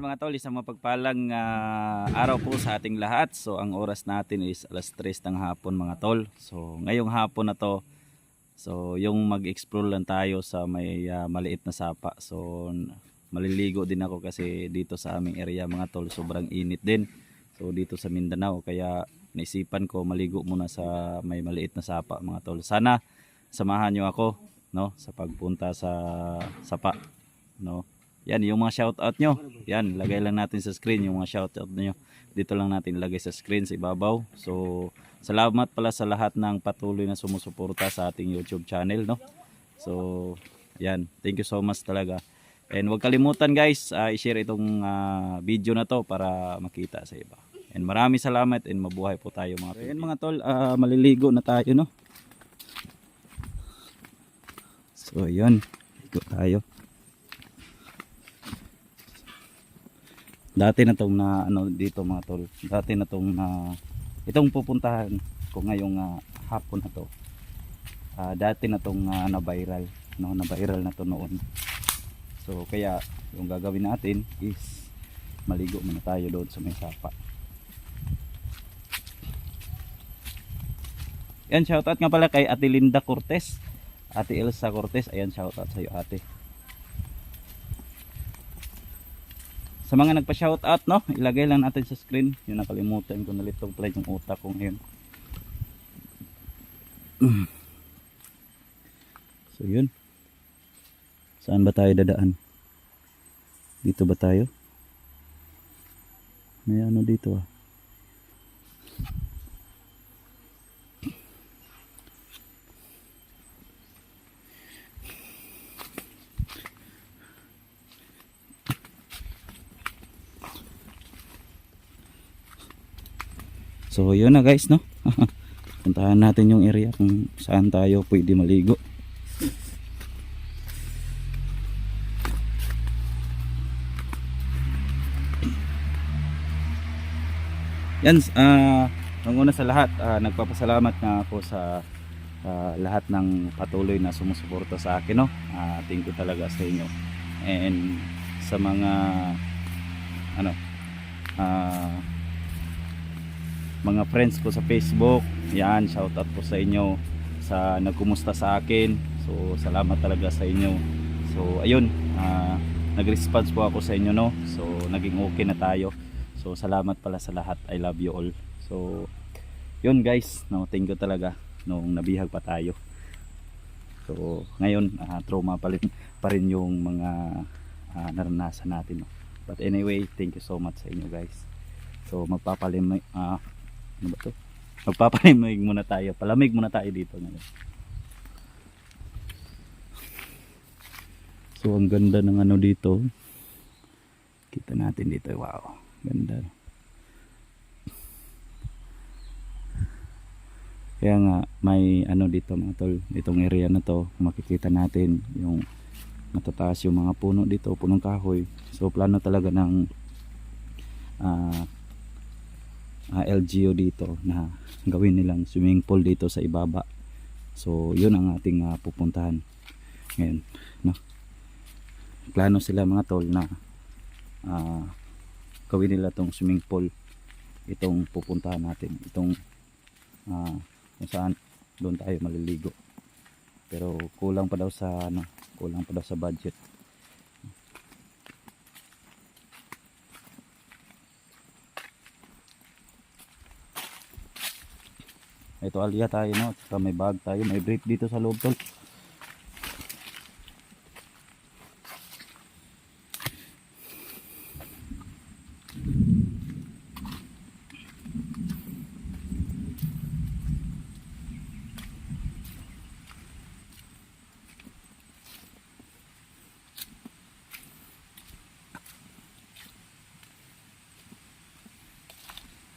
mga tol, isang mapagpalang araw po sa ating lahat. So ang oras natin is alas 3 ng hapon mga tol. So ngayong hapon na to, so yung mag-explore lang tayo sa may maliit na sapa. So maliligo din ako kasi dito sa aming area mga tol, sobrang init din. So dito sa Mindanao, kaya naisipan ko maligo muna sa may maliit na sapa mga tol. Sana samahan nyo ako, no, sa pagpunta sa sapa, no. Yan yung mga shoutout nyo. Yan, lagay lang natin sa screen yung mga shoutout nyo. Dito lang natin lagay sa screen sa ibabaw. So, salamat pala sa lahat ng patuloy na sumusuporta sa ating YouTube channel, no. So, yan. Thank you so much talaga. And huwag kalimutan guys, i-share itong video na to para makita sa iba. And maraming salamat and mabuhay po tayo mga tol. Ayan mga tol, maliligo na tayo, no. So, yun. Ligo tayo. Dati na tong na ano dito mga tol. Dati na tong itong pupuntahan ko ngayong hapon na to. Dati na tong na viral, no, na viral na to noon. So kaya yung gagawin natin is maligo muna tayo doon sa may sapa. Yan, shoutout nga pala kay Ate Linda Cortez. Ate Elsa Cortez, ayan, shoutout sa iyo ate. Sa mga nagpa-shoutout, no, ilagay lang natin sa screen. Yung nakalimutan ko, nalitong pala yung utak ko ngayon. So yun. Saan ba tayo dadaan? Dito ba tayo? May ano dito ah. So yun na guys, no. Puntahan natin yung area kung saan tayo pwede maligo. Yan, ang una sa lahat, nagpapasalamat na ako sa lahat ng patuloy na sumusuporta sa akin, no. Thank you talaga sa inyo. And sa mga ano mga friends ko sa Facebook, yan, shoutout po sa inyo sa nagkumusta sa akin. So salamat talaga sa inyo. So ayun, nag-response po ako sa inyo, no. So naging okay na tayo. So salamat pala sa lahat. I love you all. So yun guys, no, thank you talaga nung nabihag pa tayo. So ngayon trauma pa rin yung mga naranasan natin, no. But anyway, thank you so much sa inyo guys. So magpapalimay ano ba to? Magpapalimig muna tayo. Palamig muna tayo dito ngayon. So ang ganda ng ano dito. Kita natin dito. Wow, ganda. Kaya nga may ano dito mga tol, itong area na to, makikita natin yung matataas yung mga puno dito, punong kahoy. So plano talaga ng LGU dito na gawin nilang swimming pool dito sa ibaba. So yun ang ating pupuntahan ngayon, no? Plano sila mga tol na gawin nila tong swimming pool, itong pupuntahan natin, itong kung saan doon tayo maliligo. Pero kulang pa daw sa ano, kulang pa daw sa budget. Ito alya tayo, no, at may bag tayo, may brief dito sa loob tol.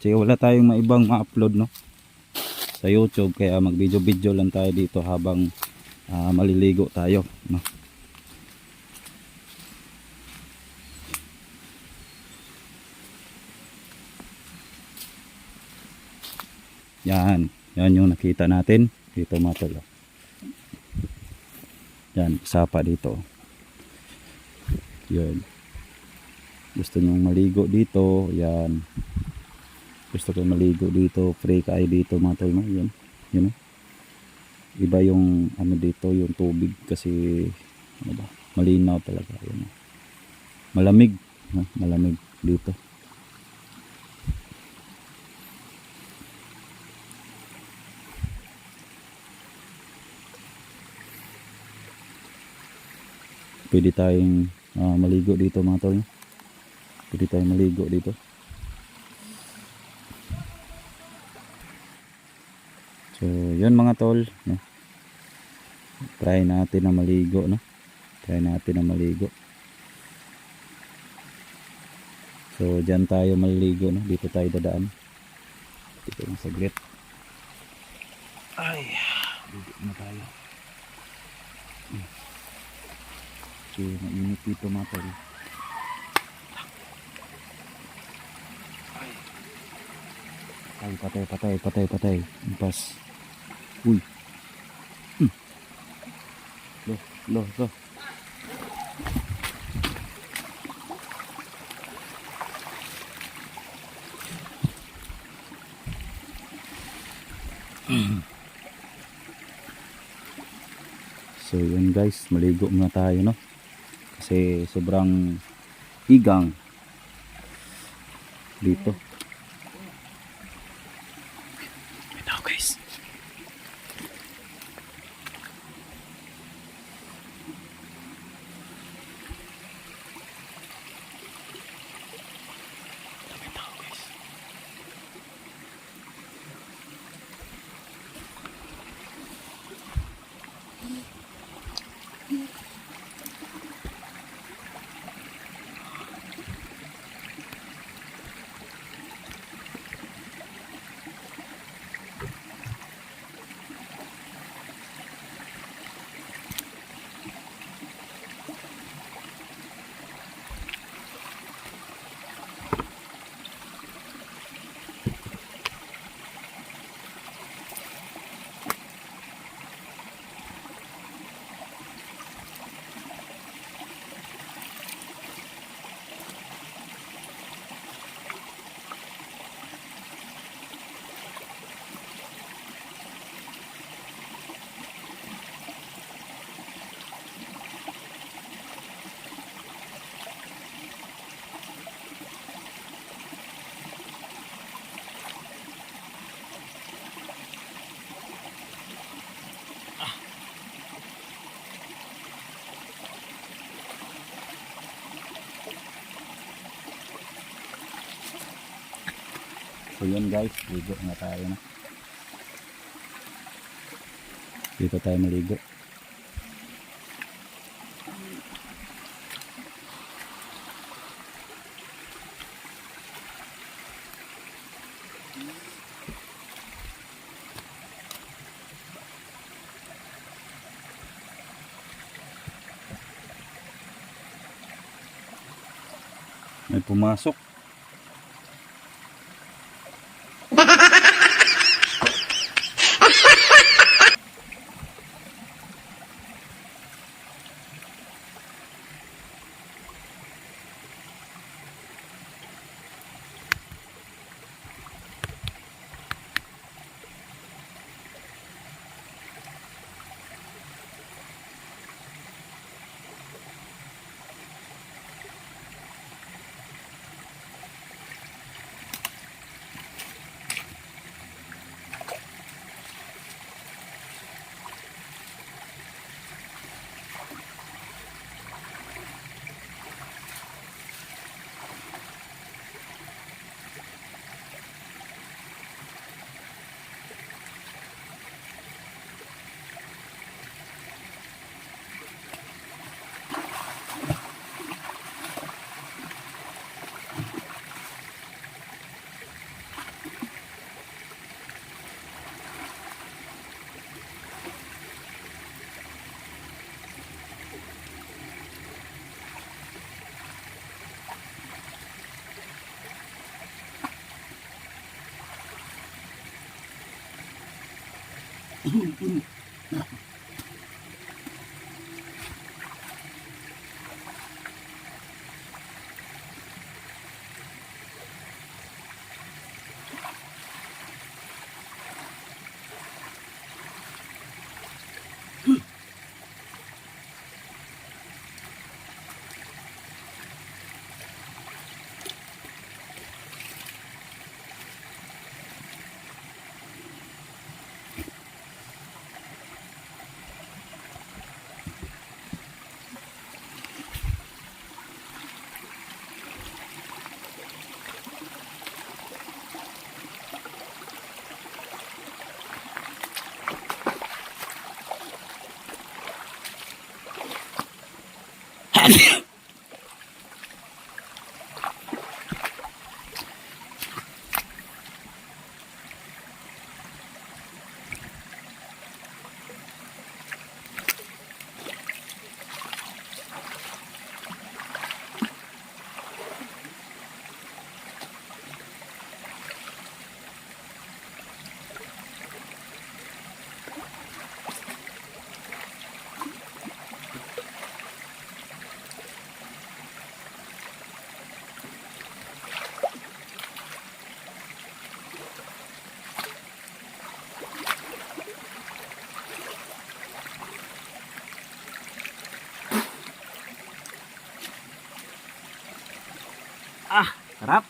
Sige, wala tayong maibang ma-upload, no, sa YouTube, kaya mag video lang tayo dito habang maliligo tayo, no. Yan yung nakita natin dito mga tol. Yan, sapa dito. Yun. gusto nyong maligo dito, yan. Gusto ko maligo dito, free kayo dito mga tol, no? Yan, yun, no? Iba yung ano dito, yung tubig kasi ano ba, malinaw talaga, yan. Malamig, no? Malamig dito. Pwede tayong maligo dito mga tol, no? Pwede tayong maligo dito. So yun mga tol, no? Try natin na maligo, no? Try natin na maligo. So dyan tayo maliligo, no? Dito tayo dadaan. Dito yung saglit. Ay, ligo na tayo. So mainit dito mga tol. Ay, patay. Impas. Uy. Loh. So yun guys, maligo muna tayo, no? Kasi sobrang higang dito. Ito guys. So yun guys, ligo na tayo, no? Dito tayo maligo. May pumasok. Ah, sarap.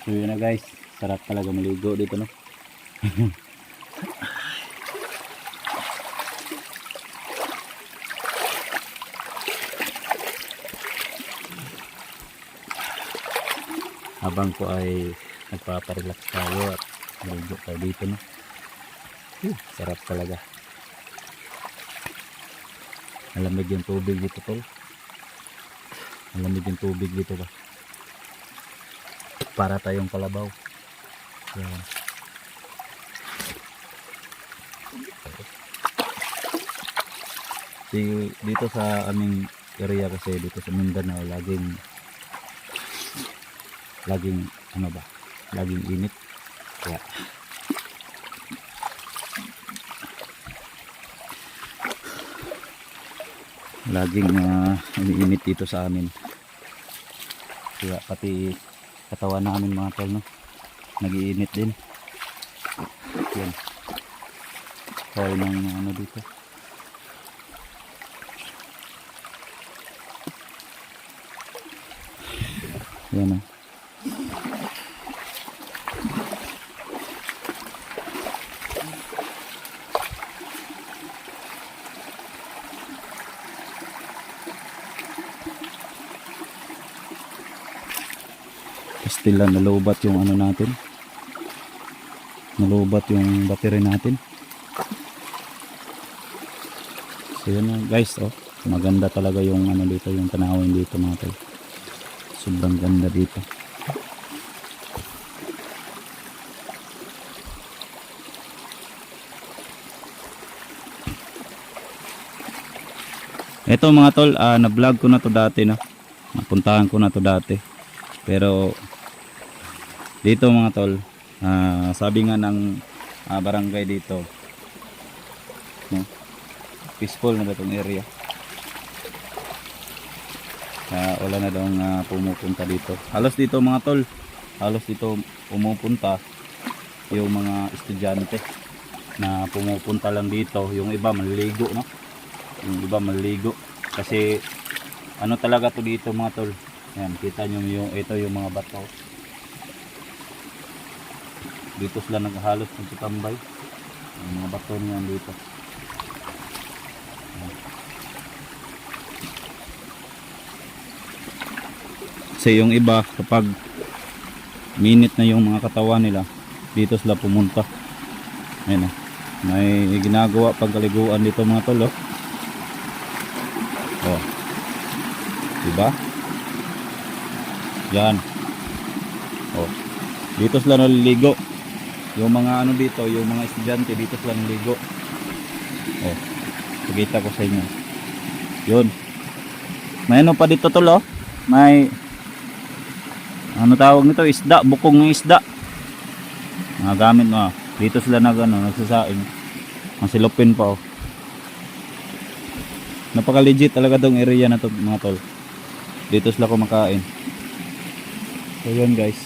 So yun na guys, sarap talaga maligo dito no. Habang ko ay nagpaparelax tayo at maligo tayo dito no. Sarap talaga. Malamig yung tubig dito tol. Malamig yung tubig dito ba. Para tayong kalabaw. Yan. Dito sa aming area kasi dito sa Mindanao laging ano ba? Laging init. Kaya laging umiinit dito sa amin. Kaya pati katawan namin mga tol no, nag-iinit din. Yan. Kaya ng ano dito. Yan o. Still nalubat yung ano natin, nalubat yung battery natin. So yun guys, oh, maganda talaga yung ano dito, yung tanawin dito mga tol. Sobrang ganda dito. Ito mga tol, na-vlog ko na to dati no. Napuntahan ko na to dati. Pero dito mga tol, sabi nga ng barangay dito, no? Peaceful na ba itong area? Wala na daw pumupunta dito. Halos dito mga tol, halos dito pumupunta yung mga estudyante na pumupunta lang dito. Yung iba maliligo, no? Yung iba maliligo kasi ano talaga to dito mga tol. Yan, kita nyo yung ito yung mga bato. Dito sila naghahalos nagtutambay. Yung mga bato niyan dito. Yan. Kasi yung iba kapag minute na yung mga katawan nila, dito sila pumunta. Ayun, may ginagawa pagkaliguan dito mga tol. Oh. Diba? Yan. Oh. Dito sila naliligo. Yung mga ano dito, yung mga estudyante dito sila naliligo. Oh. Pakita ko sa inyo. Yun. May ano pa dito tol, oh. May ano tawag nito, isda, bukong ng isda. Mga gamit mo. Dito sila nagsasaing. Ang silupin pa, oh. Napaka legit talaga tong area na to mga tol. Dito sila kumakain. So yun guys.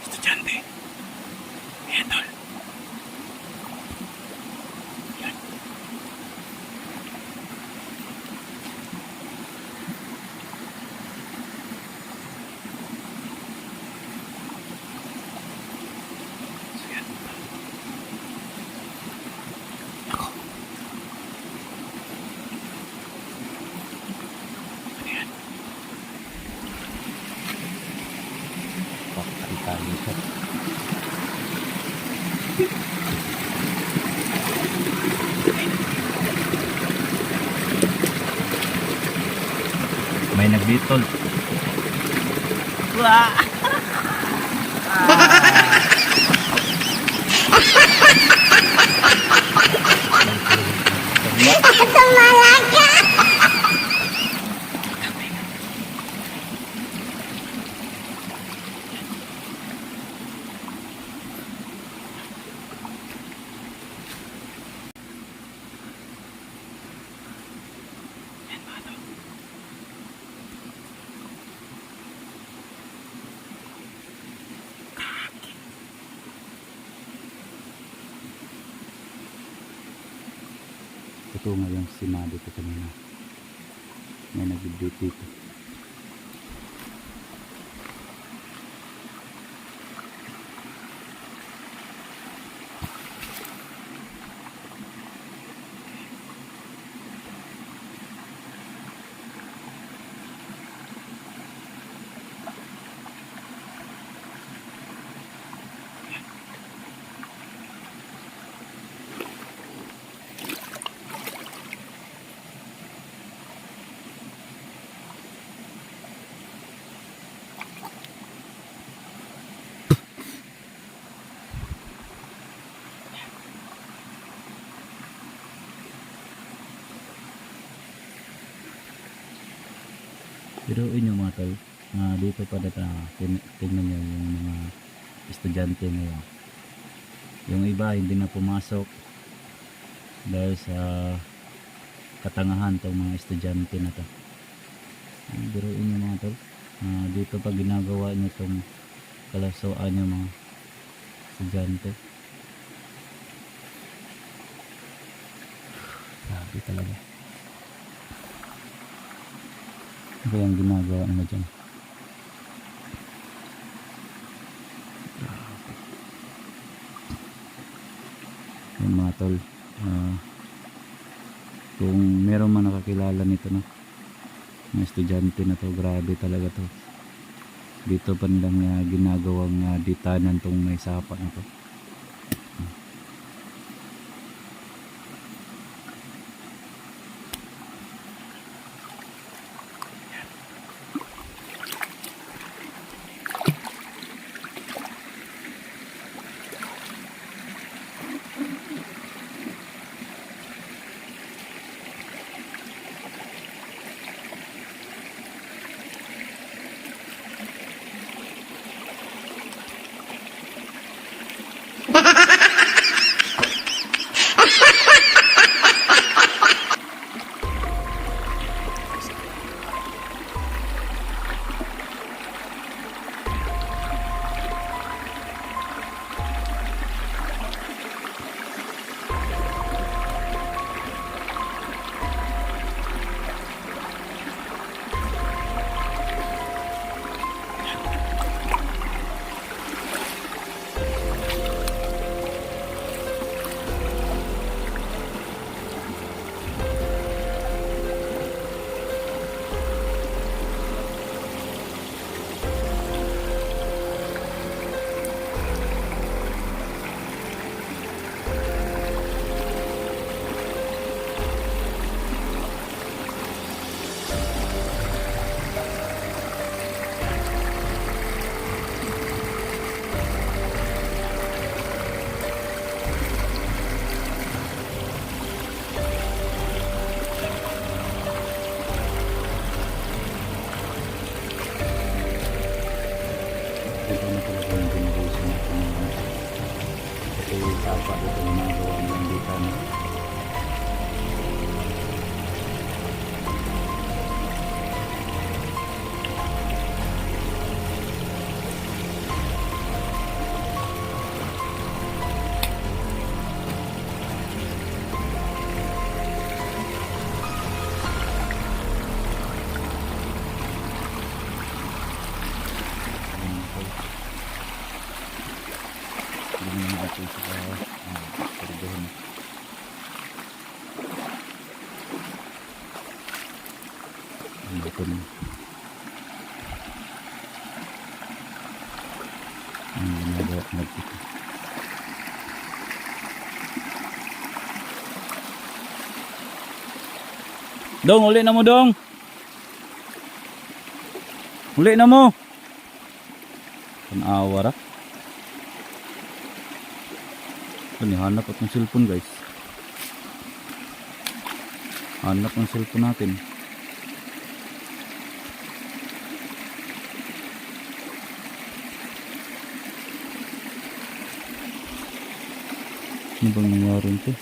Estudyante. Ayan tol. Yan. So yan. Ako. Ano yan? Pakita dito. May nagbitol. Wah! Ito nga yung sinabi ko kanina. May nag-update dito. Pero inyo mga tol, dito pa tingnan nyo yung mga estudyante ngayon. Yung iba hindi na pumasok dahil sa katangahan tong mga estudyante na to. Pero inyo mga tol, dito pa ginagawa nyo tong kalasuan nyo mga estudyante. Grabe talaga. Ano yung ginagawa nila dyan? Yung mga tol, kung meron man nakakilala nito, no, Mga estudyante na to, grabe talaga to. Dito pa nilang ginagawang ditanan tong may sapa na to. Ito na talaga yung generation natin ngayon. Kasi sapa dito na nagawa ng ditanan. Hindi naman natin sila perdohan. Ang buto na. Ang ginagawa nagpito. Dong, uli na mo dong. Uli na mo. Panawa ra. Hanap at ng cellphone guys. Hanap ng cellphone natin. Ano bang nangyari ito?